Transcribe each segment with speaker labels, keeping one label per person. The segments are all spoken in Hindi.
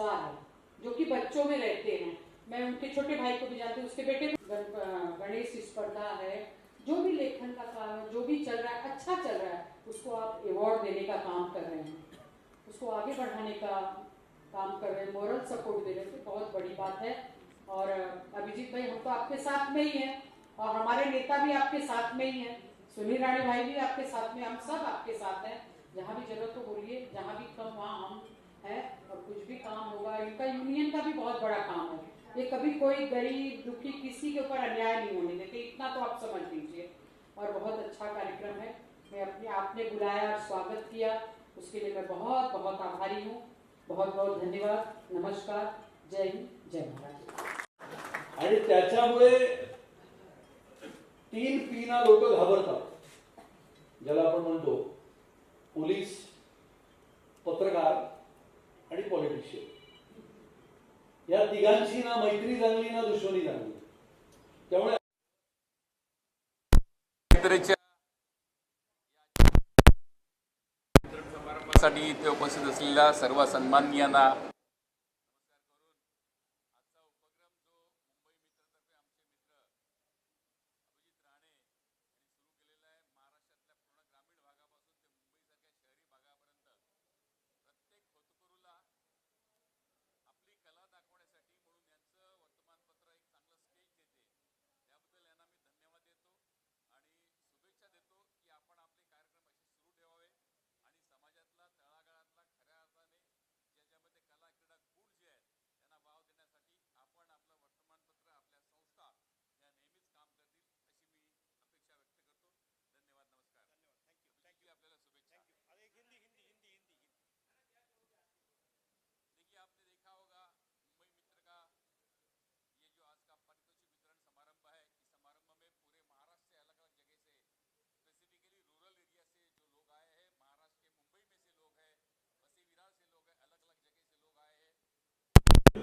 Speaker 1: उत्साह है, जो कि बच्चों में रहते हैं। मैं उनके छोटे भाई को भी जानती हूँ, उसके बेटे में गणेश स्पर्धा है, जो भी लेखन का काम है, जो भी चल रहा है, अच्छा चल रहा है, उसको आप अवार्ड देने का काम कर रहे हैं, उसको आगे बढ़ाने का काम कर रहे हैं, मोरल सपोर्ट दे रहे हैं, तो बहुत बड़ी बात है। और अभिजीत भाई, हम तो आपके साथ में ही हैं और हमारे नेता भी आपके साथ में ही हैं, सुनील राणे भाई भी आपके साथ में, हम सब आपके साथ हैं। जहाँ भी जरूरत हो बोलिए, जहाँ भी कम वहाँ हम हैं, और कुछ भी काम होगा, इनका यूनियन का भी बहुत बड़ा काम है। ये कभी कोई गरीब दुखी किसी के ऊपर अन्याय नहीं होने देते, इतना तो आप समझ लीजिए। और बहुत अच्छा कार्यक्रम है। मैं आपने बुलाया और स्वागत किया, उसके लिए मैं बहुत बहुत आभारी हूँ। बहुत बहुत धन्यवाद। नमस्कार, जय हिंद, जय महाराज।
Speaker 2: आणि त्याच्यामुळे 3 Pना लोक घाबरतात, ज्याला आपण म्हणतो पोलीस, पत्रकार आणि पॉलिटिशियन। या तिघांची ना मैत्री चांगली ना दुश्मनी चांगली। त्यामुळे
Speaker 3: समारंभासाठी इथे उपस्थित असलेल्या सर्व सन्माननीयांना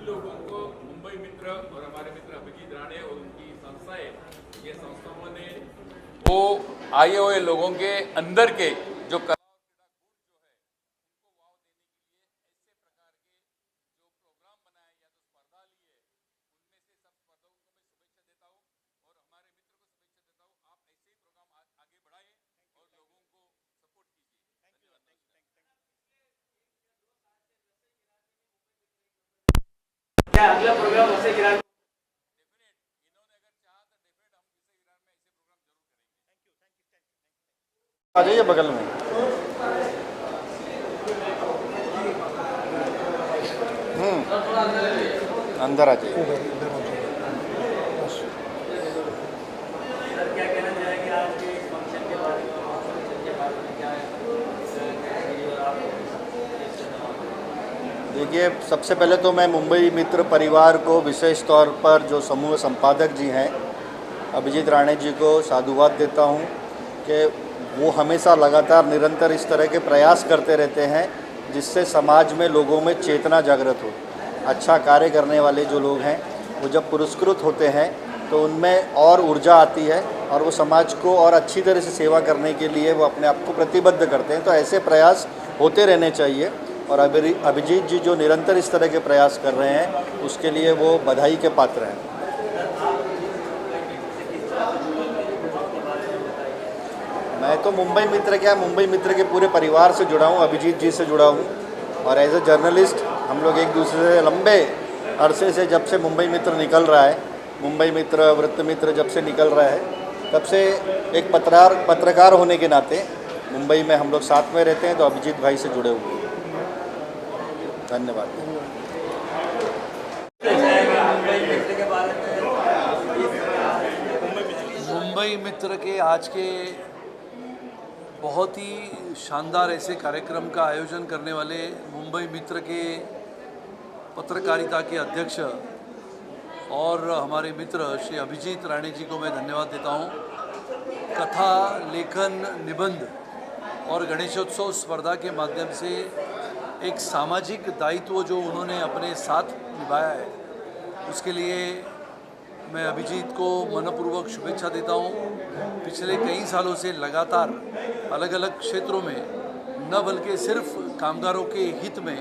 Speaker 3: लोगों को मुंबई मित्र और हमारे मित्र अभिजीत राणे और उनकी संस्थाएं, ये संस्थाओं ने वो आए हुए लोगों के अंदर के जो कला और क्रीड़ा गुण जो है उनको वाव देने के लिए ऐसे प्रकार के जो प्रोग्राम बनाए या तो स्पर्धा ली है, उनमें से सब स्पर्धाओं को मैं शुभेच्छा देता हूँ और हमारे मित्र को शुभेच्छा देता हूँ। आप ऐसे ही प्रोग्राम आगे बढ़ाएं और लोगों को सपोर्ट कीजिए।
Speaker 4: क्या अगला प्रोग्राम वैसे गिरा
Speaker 3: डेफिनेट इन्होंने अगर चाहा तो डेफिनेट हम इसे ईरान में ऐसे प्रोग्राम जरूर करेंगे।
Speaker 5: आ जाइए बगल में। अंदर आ जाइए।
Speaker 4: क्या कहना चाहेंगे आज के फंक्शन के बारे में? फंक्शन के बारे में क्या है?
Speaker 5: देखिए, सबसे पहले तो मैं मुंबई मित्र परिवार को विशेष तौर पर जो समूह संपादक जी हैं अभिजीत राणे जी को साधुवाद देता हूं कि वो हमेशा लगातार निरंतर इस तरह के प्रयास करते रहते हैं जिससे समाज में लोगों में चेतना जागृत हो। अच्छा कार्य करने वाले जो लोग हैं वो जब पुरस्कृत होते हैं तो उनमें और ऊर्जा आती है और वो समाज को और अच्छी तरह से सेवा करने के लिए वो अपने आप को प्रतिबद्ध करते हैं। तो ऐसे प्रयास होते रहने चाहिए और अभिजीत जी जो निरंतर इस तरह के प्रयास कर रहे हैं उसके लिए वो बधाई के पात्र हैं। मैं तो मुंबई मित्र के पूरे परिवार से जुड़ा हूँ, अभिजीत जी से जुड़ा हूँ और एज ए जर्नलिस्ट हम लोग एक दूसरे से लंबे अरसे से, जब से मुंबई मित्र निकल रहा है, मुंबई मित्र वृत्त मित्र जब से निकल रहा है तब से एक पत्रकार होने के नाते मुंबई में हम लोग साथ में रहते हैं, तो अभिजीत भाई से जुड़े हुए हैं। धन्यवाद।
Speaker 6: मुंबई मित्र के आज के बहुत ही शानदार ऐसे कार्यक्रम का आयोजन करने वाले मुंबई मित्र के पत्रकारिता के अध्यक्ष और हमारे मित्र श्री अभिजीत राणे जी को मैं धन्यवाद देता हूं। कथा, लेखन, निबंध और गणेशोत्सव स्पर्धा के माध्यम से एक सामाजिक दायित्व जो उन्होंने अपने साथ निभाया है, उसके लिए मैं अभिजीत को मनपूर्वक शुभेच्छा देता हूँ। पिछले कई सालों से लगातार अलग अलग क्षेत्रों में न बल्कि सिर्फ कामगारों के हित में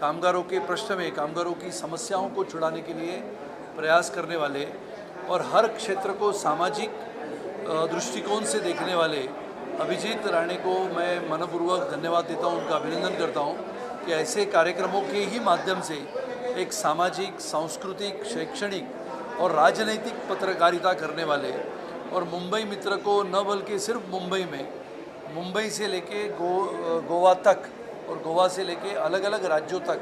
Speaker 6: कामगारों के प्रश्न में, कामगारों की समस्याओं को छुड़ाने के लिए प्रयास करने वाले और हर क्षेत्र को सामाजिक दृष्टिकोण से देखने वाले अभिजीत राणे को मैं मनपूर्वक धन्यवाद देता हूं, उनका अभिनंदन करता हूं कि ऐसे कार्यक्रमों के ही माध्यम से एक सामाजिक, सांस्कृतिक, शैक्षणिक और राजनीतिक पत्रकारिता करने वाले और मुंबई मित्र को न बल्कि सिर्फ मुंबई में, मुंबई से लेके गोवा तक और गोवा से लेके अलग अलग राज्यों तक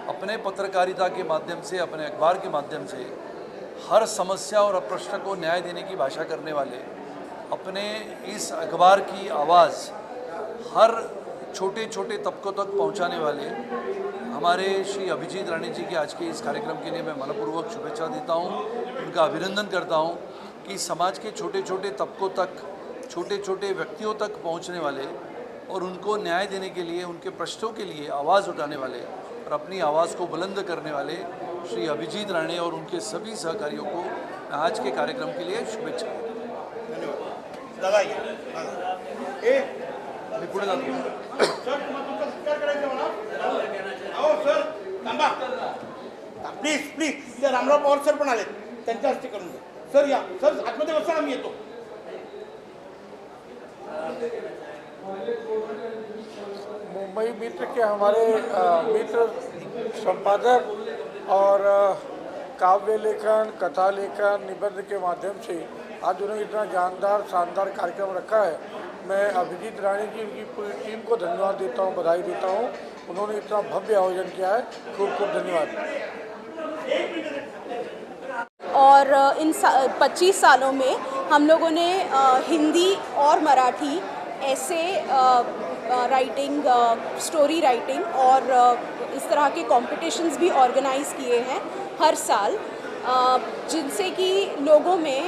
Speaker 6: अपने पत्रकारिता के माध्यम से, अपने अखबार के माध्यम से हर समस्या और प्रश्न को न्याय देने की भाषा करने वाले, अपने इस अखबार की आवाज़ हर छोटे छोटे तबकों तक पहुंचाने वाले हमारे श्री अभिजीत राणे जी के आज के इस कार्यक्रम के लिए मैं मनपूर्वक शुभेच्छा देता हूं, उनका अभिनंदन करता हूं कि समाज के छोटे छोटे तबकों तक, छोटे छोटे व्यक्तियों तक पहुंचने वाले और उनको न्याय देने के लिए, उनके प्रश्नों के लिए आवाज़ उठाने वाले और अपनी आवाज़ को बुलंद करने वाले श्री अभिजीत राणे और उनके सभी सहकारियों को मैं आज के कार्यक्रम के लिए शुभेच्छा देता हूं। पुढे
Speaker 7: प्लीज प्लीज इथे रामराव पवार सर पण आले, त्यांच्या हस्ते करून द्या. सर या सर, आतमध्ये बसा, आम्ही येतो.
Speaker 8: मुंबई मित्र के हमारे मित्र संपादक और काव्य लेखन, कथा लेखन, निबंध के माध्यम से आज उन्होंने इतना जानदार शानदार कार्यक्रम रखा है। मैं अभिजीत राणे जी, उनकी पूरी टीम को धन्यवाद देता हूँ, बधाई देता हूँ। उन्होंने इतना भव्य आयोजन किया है, खूब खूब धन्यवाद।
Speaker 9: और इन 25 सालों में हम लोगों ने हिंदी और मराठी ऐसे राइटिंग, स्टोरी राइटिंग और इस तरह के कॉम्पिटिशन्स भी ऑर्गेनाइज़ किए हैं हर साल, जिनसे कि लोगों में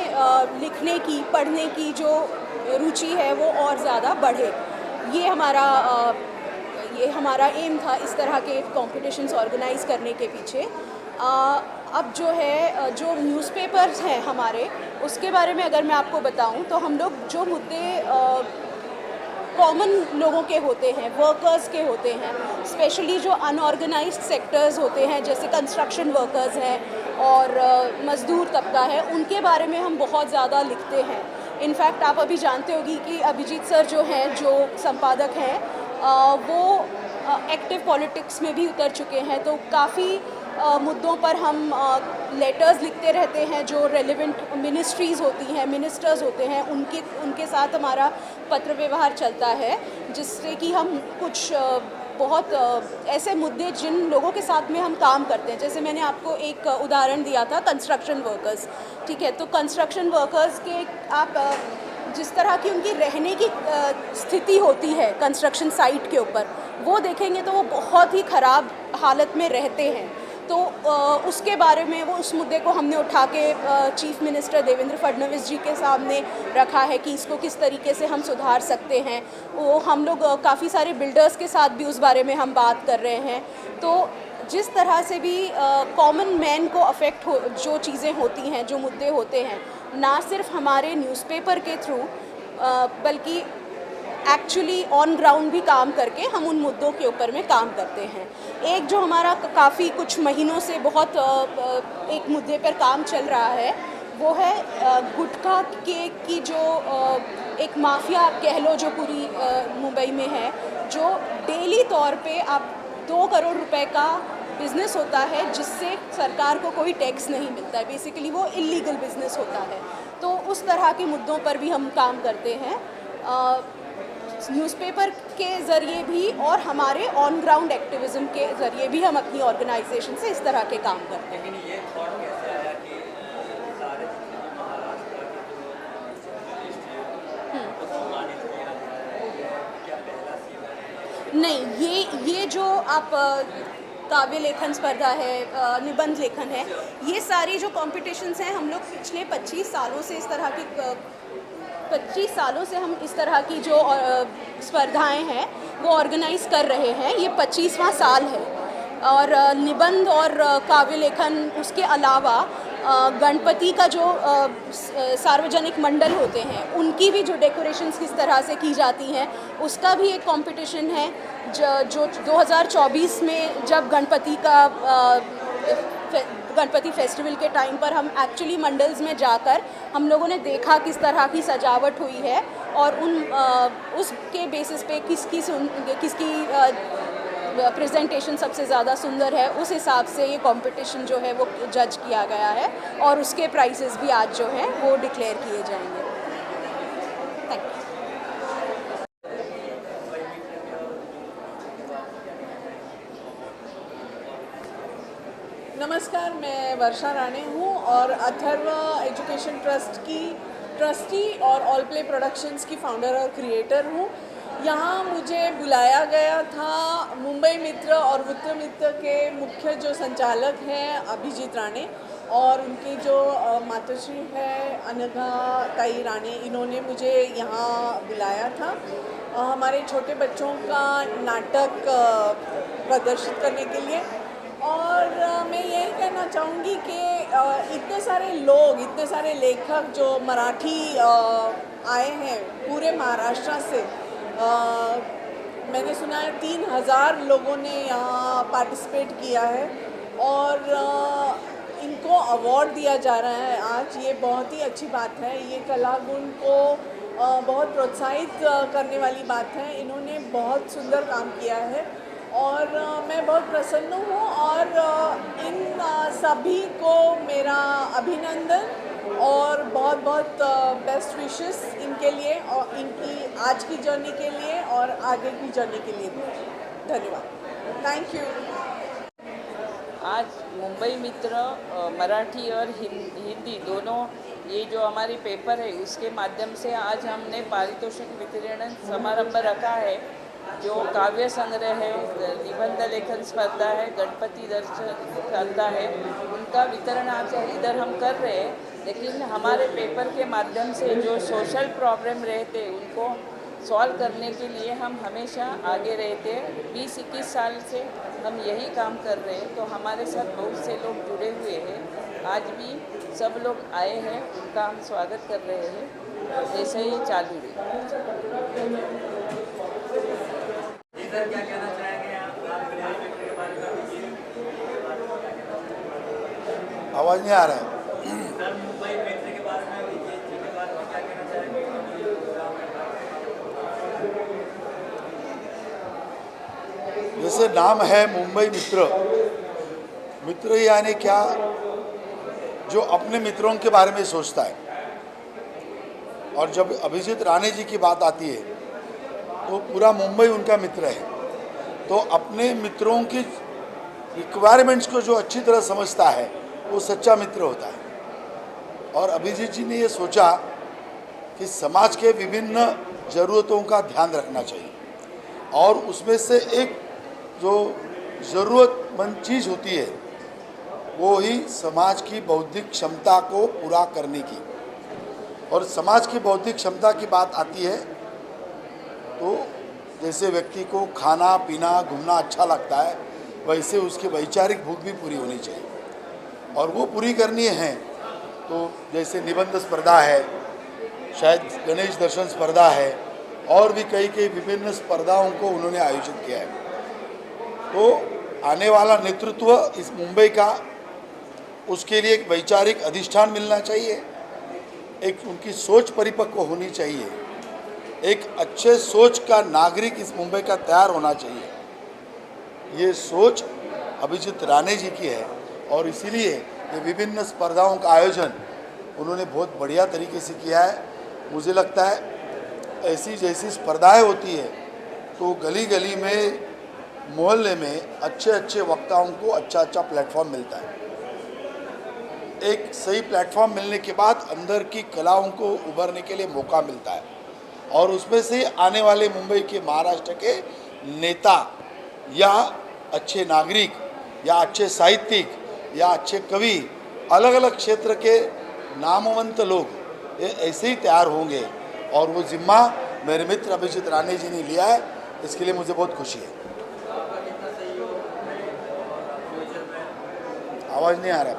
Speaker 9: लिखने की, पढ़ने की जो रुचि है वो और ज़्यादा बढ़े। ये हमारा एम था इस तरह के कॉम्पिटिशन्स ऑर्गेनाइज़ करने के पीछे। अब जो है, जो न्यूज़पेपर्स हैं हमारे, उसके बारे में अगर मैं आपको बताऊं तो हम लोग जो मुद्दे कॉमन लोगों के होते हैं, वर्कर्स के होते हैं, स्पेशली जो अनऑर्गेनाइज्ड सेक्टर्स होते हैं जैसे कंस्ट्रक्शन वर्कर्स हैं और मज़दूर तबका है, उनके बारे में हम बहुत ज़्यादा लिखते हैं। इनफैक्ट आप अभी जानते होगी कि अभिजीत सर जो हैं, जो संपादक हैं, वो एक्टिव पॉलिटिक्स में भी उतर चुके हैं, तो काफ़ी मुद्दों पर हम लेटर्स लिखते रहते हैं। जो रेलिवेंट मिनिस्ट्रीज़ होती हैं, मिनिस्टर्स होते हैं, उनके साथ हमारा पत्र व्यवहार चलता है, जिससे कि हम कुछ बहुत ऐसे मुद्दे जिन लोगों के साथ में हम काम करते हैं, जैसे मैंने आपको एक उदाहरण दिया था कंस्ट्रक्शन वर्कर्स, ठीक है, तो कंस्ट्रक्शन वर्कर्स के आप जिस तरह की उनकी रहने की स्थिति होती है कंस्ट्रक्शन साइट के ऊपर, वो देखेंगे तो वो बहुत ही ख़राब हालत में रहते हैं। तो उसके बारे में, वो उस मुद्दे को हमने उठा के चीफ मिनिस्टर देवेंद्र फडणवीस जी के सामने रखा है कि इसको किस तरीके से हम सुधार सकते हैं। वो हम लोग काफ़ी सारे बिल्डर्स के साथ भी उस बारे में हम बात कर रहे हैं। तो जिस तरह से भी कॉमन मैन को अफेक्ट हो, जो चीज़ें होती हैं, जो मुद्दे होते हैं, ना सिर्फ हमारे न्यूज़पेपर के थ्रू बल्कि एक्चुअली ऑन ग्राउंड भी काम करके हम उन मुद्दों के ऊपर में काम करते हैं। एक जो हमारा काफ़ी कुछ महीनों से बहुत एक मुद्दे पर काम चल रहा है, वो है गुटखा की जो एक माफिया आप कह लो, जो पूरी मुंबई में है, जो डेली तौर पे आप 2 करोड़ रुपए का बिज़नेस होता है, जिससे सरकार को कोई टैक्स नहीं मिलता है। बेसिकली वो इलीगल बिज़नेस होता है। तो उस तरह के मुद्दों पर भी हम काम करते हैं न्यूज़पेपर के ज़रिए भी, और हमारे ऑन ग्राउंड एक्टिविज़म के ज़रिए भी हम अपनी ऑर्गेनाइजेशन से इस तरह के काम करते हैं।
Speaker 4: लेकिन ये थॉट कैसे आया कि सारे महाराष्ट्र के सम्मानित किया जाए, क्या पहला सीन?
Speaker 9: नहीं, ये जो आप काव्य लेखन स्पर्धा है, निबंध लेखन है, ये सारी जो कॉम्पिटिशन्स हैं, हम लोग पिछले 25 सालों से इस तरह की 25 सालों से हम इस तरह की जो स्पर्धाएं हैं वो ऑर्गेनाइज़ कर रहे हैं। ये 25वां साल है। और निबंध और काव्य लेखन, उसके अलावा गणपति का जो सार्वजनिक मंडल होते हैं उनकी भी जो डेकोरेशंस किस तरह से की जाती हैं उसका भी एक कंपटीशन है जो 2024 में जब गणपति फेस्टिवल के टाइम पर हम एक्चुअली मंडल्स में जाकर हम लोगों ने देखा किस तरह की सजावट हुई है और उसके बेसिस पे किसकी प्रेजेंटेशन सबसे ज़्यादा सुंदर है, उस हिसाब से ये कंपटीशन जो है वो जज किया गया है और उसके प्राइजेस भी आज जो हैं वो डिक्लेयर किए जाएंगे। Thank you.
Speaker 10: नमस्कार, मैं वर्षा राणे हूँ और अथर्व एजुकेशन ट्रस्ट की ट्रस्टी और ऑल प्ले प्रोडक्शंस की फाउंडर और क्रिएटर हूँ। यहाँ मुझे बुलाया गया था मुंबई मित्र और वृत्त मित्र के मुख्य जो संचालक हैं अभिजीत राणे और उनकी जो मातोश्री है अनघा ताई राणे, इन्होंने मुझे यहाँ बुलाया था हमारे छोटे बच्चों का नाटक प्रदर्शित करने के लिए। और मैं यही कहना चाहूँगी कि इतने सारे लोग, इतने सारे लेखक जो मराठी आए हैं पूरे महाराष्ट्र से, मैंने सुना है 3000 लोगों ने यहाँ पार्टिसिपेट किया है और इनको अवार्ड दिया जा रहा है आज। ये बहुत ही अच्छी बात है, ये कला गुण को बहुत प्रोत्साहित करने वाली बात है। इन्होंने बहुत सुंदर काम किया है और मैं बहुत प्रसन्न हूँ और इन सभी को मेरा अभिनंदन और बहुत बहुत बेस्ट विशेस इनके लिए और इनकी आज की जर्नी के लिए और आगे की जर्नी के लिए भी। धन्यवाद, थैंक यू।
Speaker 11: आज मुंबई मित्र मराठी और हिंदी दोनों ये जो हमारी पेपर है उसके माध्यम से आज हमने पारितोषिक वितरण समारंभ रखा है। जो काव्य संग्रह है, निबंध लेखन स्पर्धा है, गणपति दर्शन स्पर्धा है, उनका वितरण आज इधर हम कर रहे हैं। लेकिन हमारे पेपर के माध्यम से जो सोशल प्रॉब्लम रहते हैं उनको सॉल्व करने के लिए हम हमेशा आगे रहते हैं। 20-21 साल से हम यही काम कर रहे हैं, तो हमारे साथ बहुत से लोग जुड़े हुए हैं। आज भी सब लोग आए हैं, उनका हम स्वागत कर रहे हैं। ऐसे ही चालू रहे।
Speaker 4: सर, क्या कहना चाहेंगे आप के बारे में?
Speaker 5: आवाज़ नहीं आ रहा है।
Speaker 4: सर, मुंबई मित्र के बारे में के बारे में क्या कहना चाहेंगे?
Speaker 5: जैसे नाम है मुंबई मित्र, मित्र यानी क्या? जो अपने मित्रों के बारे में सोचता है। और जब अभिजीत राणे जी की बात आती है तो पूरा मुंबई उनका मित्र है। तो अपने मित्रों की रिक्वायरमेंट्स को जो अच्छी तरह समझता है वो सच्चा मित्र होता है। और अभिजीत जी ने ये सोचा कि समाज के विभिन्न ज़रूरतों का ध्यान रखना चाहिए और उसमें से एक जो ज़रूरतमंद चीज़ होती है वो ही समाज की बौद्धिक क्षमता को पूरा करने की। और समाज की बौद्धिक क्षमता की बात आती है तो जैसे व्यक्ति को खाना पीना घूमना अच्छा लगता है, वैसे उसकी वैचारिक भूख भी पूरी होनी चाहिए। और वो पूरी करनी है तो जैसे निबंध स्पर्धा है, शायद गणेश दर्शन स्पर्धा है और भी कई विभिन्न स्पर्धाओं को उन्होंने आयोजित किया है। तो आने वाला नेतृत्व इस मुंबई का, उसके लिए एक वैचारिक अधिष्ठान मिलना चाहिए, एक उनकी सोच परिपक्व होनी चाहिए, एक अच्छे सोच का नागरिक इस मुंबई का तैयार होना चाहिए। ये सोच अभिजीत राणे जी की है और इसीलिए ये विभिन्न स्पर्धाओं का आयोजन उन्होंने बहुत बढ़िया तरीके से किया है। मुझे लगता है ऐसी जैसी स्पर्धाएं होती है तो गली गली में, मोहल्ले में अच्छे वक्ताओं को अच्छा प्लेटफॉर्म मिलता है। एक सही प्लेटफॉर्म मिलने के बाद अंदर की कलाओं को उभरने के लिए मौका मिलता है और उसमें से आने वाले मुंबई के, महाराष्ट्र के नेता या अच्छे नागरिक या अच्छे साहित्यिक या अच्छे कवि, अलग अलग क्षेत्र के नामवंत लोग ये ऐसे ही तैयार होंगे और वो जिम्मा मेरे मित्र अभिजीत राणे जी ने लिया है। इसके लिए मुझे बहुत खुशी है। आवाज़ नहीं आ रहा है।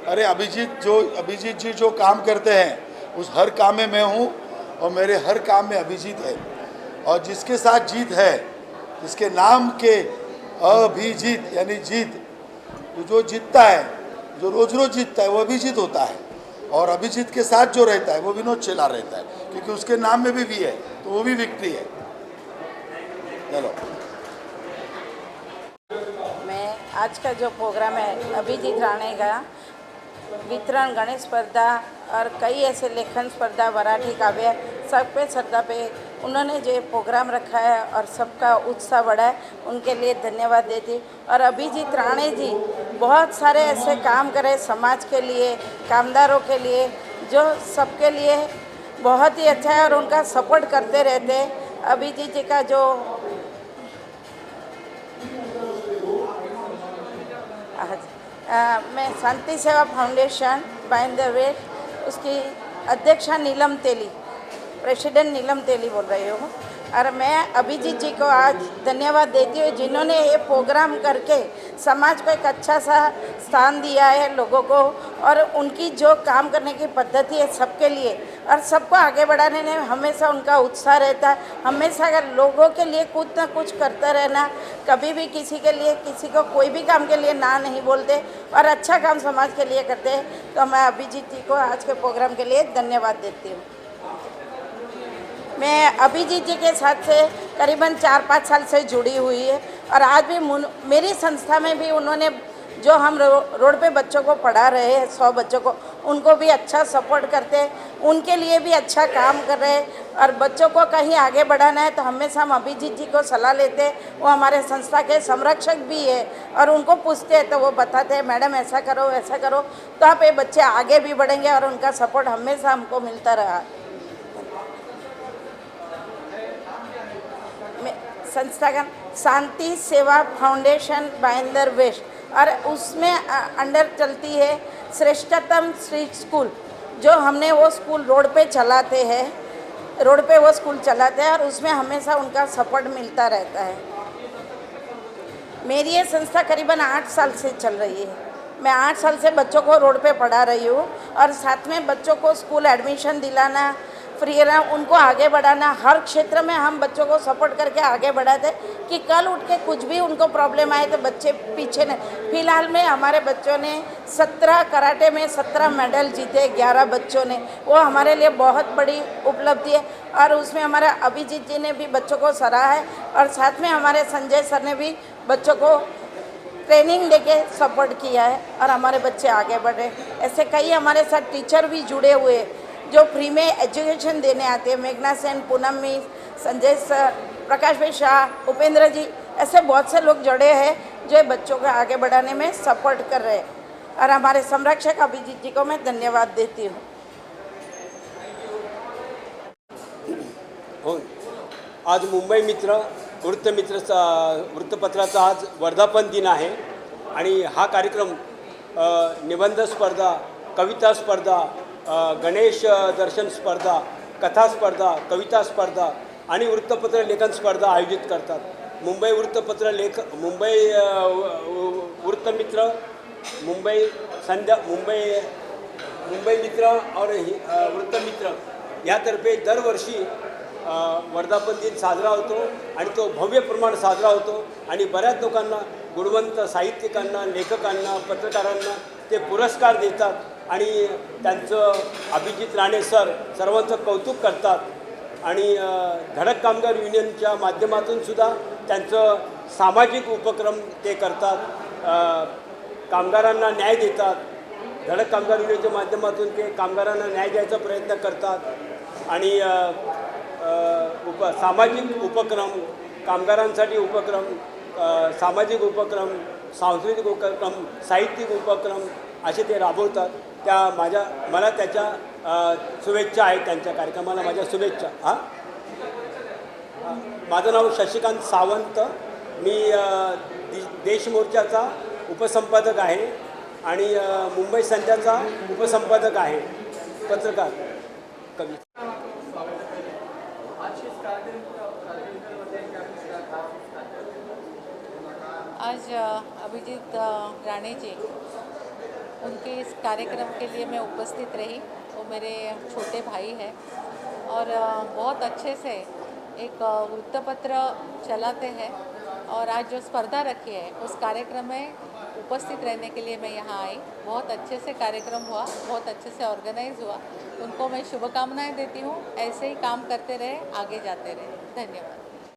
Speaker 12: अरे अभिजीत जी जो काम करते हैं उस हर काम में मैं हूँ और मेरे हर काम में अभिजीत है। और जिसके साथ जीत है, जिसके नाम के अभिजीत यानी जीत, तो जो जीतता है, जो रोज रोज जीतता है वो अभिजीत होता है। और अभिजीत के साथ जो रहता है वो विनोद चेला रहता है, क्योंकि उसके नाम में भी है, तो वो भी विक्ट्री है। चलो,
Speaker 13: मैं आज का जो प्रोग्राम है अभिजीत राणे का वितरण, गणेश स्पर्धा और कई ऐसे लेखन स्पर्धा, मराठी काव्य, सब पे श्रद्धा पे उन्होंने जो प्रोग्राम रखा है और सबका उत्साह बढ़ा है, उनके लिए धन्यवाद देती। और अभिजीत राणे जी बहुत सारे ऐसे काम करे समाज के लिए, कामदारों के लिए, जो सबके लिए बहुत ही अच्छा है और उनका सपोर्ट करते रहते हैं। अभिजीत जी का जो मैं शांति सेवा फाउंडेशन बाइंदर वे उसकी अध्यक्षा नीलम तेली, प्रेसिडेंट नीलम तेली बोल रही हूँ। और मैं अभिजीत जी को आज धन्यवाद देती हूँ, जिन्होंने ये प्रोग्राम करके समाज को एक अच्छा सा स्थान दिया है लोगों को, और उनकी जो काम करने की पद्धति है सबके लिए और सबको आगे बढ़ाने में हमेशा उनका उत्साह रहता है। हमेशा अगर लोगों के लिए कुछ ना कुछ करता रहना, कभी भी किसी के लिए, किसी को कोई भी काम के लिए ना नहीं बोलते और अच्छा काम समाज के लिए करते हैं। तो मैं अभिजीत जी को आज के प्रोग्राम के लिए धन्यवाद देती हूँ। मैं अभिजीत जी के साथ से करीबन 4-5 साल से जुड़ी हुई है और आज भी मेरी संस्था में भी उन्होंने जो हम रोड पे बच्चों को पढ़ा रहे हैं, 100 बच्चों को, उनको भी अच्छा सपोर्ट करते हैं, उनके लिए भी अच्छा काम कर रहे हैं। और बच्चों को कहीं आगे बढ़ाना है तो हमेशा हम अभिजीत जी को सलाह लेते हैं। वो हमारे संस्था के संरक्षक भी है और उनको पूछते हैं तो वो बताते हैं, मैडम ऐसा करो वैसा करो, तो आप ये बच्चे आगे भी बढ़ेंगे। और उनका सपोर्ट हमेशा हमको मिलता रहा। संस्था का शांति सेवा फाउंडेशन बाइंदर वेस्ट, और उसमें अंडर चलती है श्रेष्ठतम स्ट्रीट स्कूल, जो हमने वो स्कूल रोड पे चलाते हैं, रोड पे वो स्कूल चलाते हैं और उसमें हमेशा उनका सपोर्ट मिलता रहता है। मेरी ये संस्था करीबन 8 साल से चल रही है। मैं 8 साल से बच्चों को रोड पे पढ़ा रही हूँ और साथ में बच्चों को स्कूल एडमिशन दिलाना, फ्री रहना, उनको आगे बढ़ाना, हर क्षेत्र में हम बच्चों को सपोर्ट करके आगे बढ़ाते कि कल उठ के कुछ भी उनको प्रॉब्लम आए तो बच्चे पीछे नहीं। फिलहाल में हमारे बच्चों ने 17 कराटे में 17 मेडल जीते, 11 बच्चों ने, वो हमारे लिए बहुत बड़ी उपलब्धि है। और उसमें हमारे अभिजीत जी ने भी बच्चों को सराहा है और साथ में हमारे संजय सर ने भी बच्चों को ट्रेनिंग देके सपोर्ट किया है और हमारे बच्चे आगे बढ़ रहे। ऐसे कई हमारे साथ टीचर भी जुड़े हुए हैं जो फ्री में एजुकेशन देने आते हैं। मेघना सेन, पूनम मिस, संजय सर, प्रकाश भाई शाह, उपेंद्र जी, ऐसे बहुत से लोग जुड़े हैं जो बच्चों को आगे बढ़ाने में सपोर्ट कर रहे हैं। और हमारे संरक्षक अभिजीत जी को मैं धन्यवाद देती हूँ।
Speaker 14: आज मुंबई मित्र वृत्तपत्राचा आज वर्धापन दिन आहे आणि हा कार्यक्रम निबंध स्पर्धा, कविता स्पर्धा, गणेश दर्शन स्पर्धा, कथा स्पर्धा, कविता स्पर्धा आणि वृत्तपत्र लेखन स्पर्धा आयोजित करतात। मुंबई वृत्तमित्र, मुंबई मित्र और वृत्तमित्र यातर्फे दरवर्षी वर्धापन दिन साजरा होतो आणि तो भव्य प्रमाणात साजरा होतो आणि बऱ्याच लोकांना, गुणवंत साहित्यिकांना, लेखकांना, पत्रकारांना ते पुरस्कार देतात आणि त्यांचं अभिजीत राणे सर सर्वांचं कौतुक करतात आणि धडक कामगार युनियनच्या माध्यमातून सुद्धा त्यांचं सामाजिक उपक्रम ते करतात, कामगारांना न्याय देतात। धडक कामगार युनियनच्या माध्यमातून ते कामगारांना न्याय द्यायचा प्रयत्न करतात आणि सामाजिक उपक्रम, कामगारांसाठी उपक्रम, सामाजिक उपक्रम, सांस्कृतिक उपक्रम, साहित्यिक उपक्रम असे ते राबवतात। मला त्याच्या शुभेच्छा आहेत, त्यांच्या कार्यक्रमाला माझ्या शुभेच्छा। माझं नाव शशिकांत सावंत, मी देश मोर्चाचा उपसंपादक आहे आणि मुंबई संध्याचा उपसंपादक आहे, पत्रकार, कवी।
Speaker 15: आज अभिजीत राणे जी उनके इस कार्यक्रम के लिए मैं उपस्थित रही। वो मेरे छोटे भाई हैं और बहुत अच्छे से एक वृत्तपत्र चलाते हैं और आज जो स्पर्धा रखी है उस कार्यक्रम में उपस्थित रहने के लिए मैं यहाँ आई। बहुत अच्छे से कार्यक्रम हुआ, बहुत अच्छे से ऑर्गेनाइज हुआ। उनको मैं शुभकामनाएं देती हूँ, ऐसे ही काम करते रहे, आगे जाते रहे। धन्यवाद।